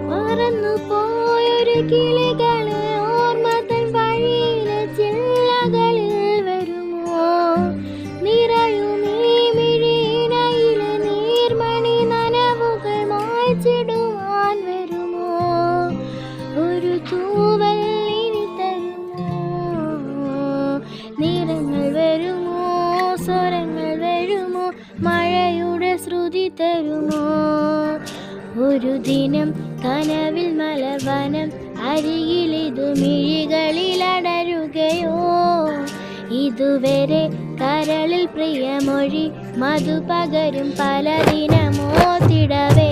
പറന്നു പോയൊരു കിളികളെ ഓർമ്മതൻ വഴിയിലെ ചില്ലകളിൽ വരുമോ? നിറയും ഈ മിഴിയിണയിലെ നീർമണി നനവുകൾ മായ്ച്ചിടുവാൻ വരുമോ? ഒരു തൂവൽ ഇനി തരുമോ? നിറങ്ങൾ വരുമോ? സ്വരങ്ങൾ വരുമോ? മഴയുടെ ശ്രുതി തരുമോ? ഒരു ദിനം കനവിൽ മലവനം അരികിലിതു മിഴികളിലടരുകയോ? ഇതുവരെ കരളിൽ പ്രിയമൊഴി മധു പകരും പല ദിനമോ തിടവേ